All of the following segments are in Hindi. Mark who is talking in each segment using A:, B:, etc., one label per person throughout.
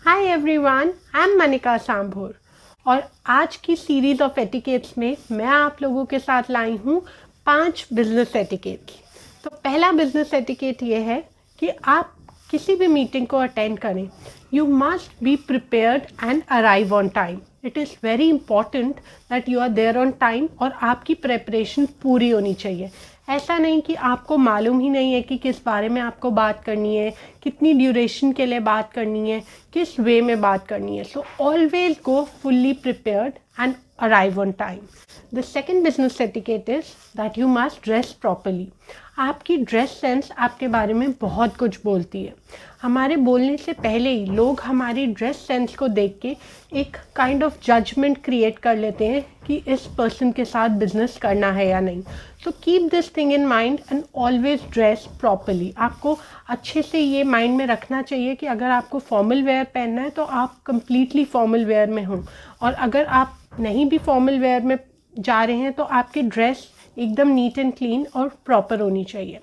A: Hi everyone, I am Manika Sambhor और आज की सीरीज ऑफ एटिकेट्स में मैं आप लोगों के साथ लाई हूँ 5 बिजनेस एटिकेट्स। तो पहला बिजनेस एटिकेट ये है कि आप किसी भी मीटिंग को अटेंड करें, you must be prepared and arrive on time. It is very important that you are there on time और आपकी प्रेपरेशन पूरी होनी चाहिए। ऐसा नहीं कि आपको मालूम ही नहीं है कि किस बारे में आपको बात करनी है, कितनी ड्यूरेशन के लिए बात करनी है, किस वे में बात करनी है। So always go fully prepared and arrive on time. The second business etiquette is that you must dress properly. आपकी ड्रेस सेंस आपके बारे में बहुत कुछ बोलती है। हमारे बोलने से पहले ही लोग हमारी ड्रेस सेंस को देख के एक काइंड ऑफ जजमेंट क्रिएट कर लेते हैं कि इस पर्सन के साथ बिजनेस करना है या नहीं। So keep this thing in mind and always dress properly. आपको अच्छे से ये माइंड में रखना चाहिए कि अगर आपको फॉर्मल वेयर पहनना है तो आप कंप्लीटली फॉर्मल वेयर में हों, और अगर आप नहीं भी फॉर्मल वेयर में जा रहे हैं तो आपकी ड्रेस एकदम नीट एंड क्लीन और प्रॉपर होनी चाहिए।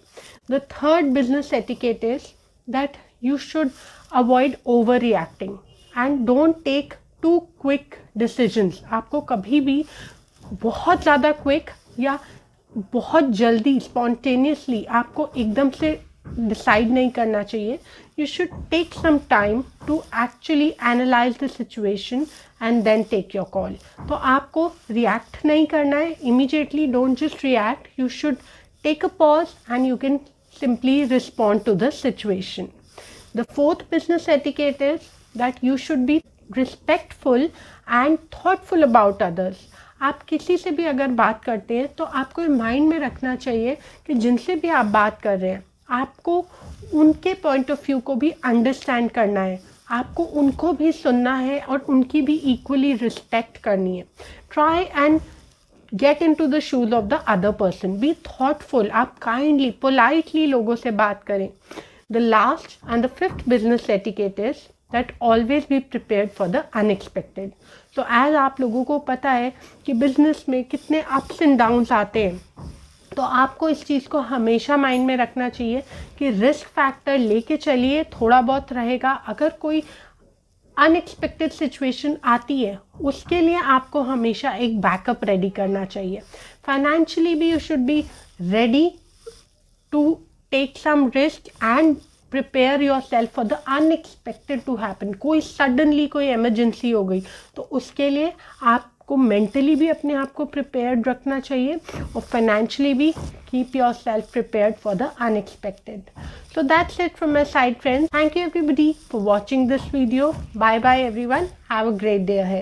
A: The third business etiquette is that you should avoid overreacting and don't take too quick decisions। आपको कभी भी बहुत ज़्यादा क्विक या बहुत जल्दी स्पॉन्टेनियसली आपको एकदम से डिसाइड नहीं करना चाहिए। You should take some time to actually analyse the situation and then take your call. तो आपको रिएक्ट नहीं करना है immediately, don't just react, you should take a pause and you can simply respond to the situation. The fourth business etiquette is that you should be respectful and thoughtful about others. आप किसी से भी अगर बात करते हैं तो आपको माइंड में रखना चाहिए कि जिनसे भी आप बात कर रहे हैं आपको उनके पॉइंट ऑफ व्यू को भी अंडरस्टैंड करना है, आपको उनको भी सुनना है और उनकी भी इक्वली रिस्पेक्ट करनी है। Try and get in to the shoes of the other person, be thoughtful. आप काइंडली पोलाइटली लोगों से बात करें। The last and the fifth business etiquette is that always be prepared for the unexpected. तो एज आप लोगों को पता है कि बिजनेस में कितने अप्स एंड डाउन्स आते हैं, तो आपको इस चीज़ को हमेशा माइंड में रखना चाहिए कि रिस्क फैक्टर लेके चलिए, थोड़ा बहुत रहेगा। अगर कोई अनएक्सपेक्टेड सिचुएशन आती है उसके लिए आपको हमेशा एक बैकअप रेडी करना चाहिए। फाइनेंशियली भी you should be ready to take some risk and prepare your self for the unexpected to happen. कोई सडनली कोई इमरजेंसी हो गई तो उसके लिए आपको मेंटली भी अपने आप को प्रिपेयर्ड रखना चाहिए और फाइनेंशियली भी keep your self prepared for the unexpected. So that's it from my side, friends. Thank you everybody for watching this video. Bye bye everyone. Have a great day ahead.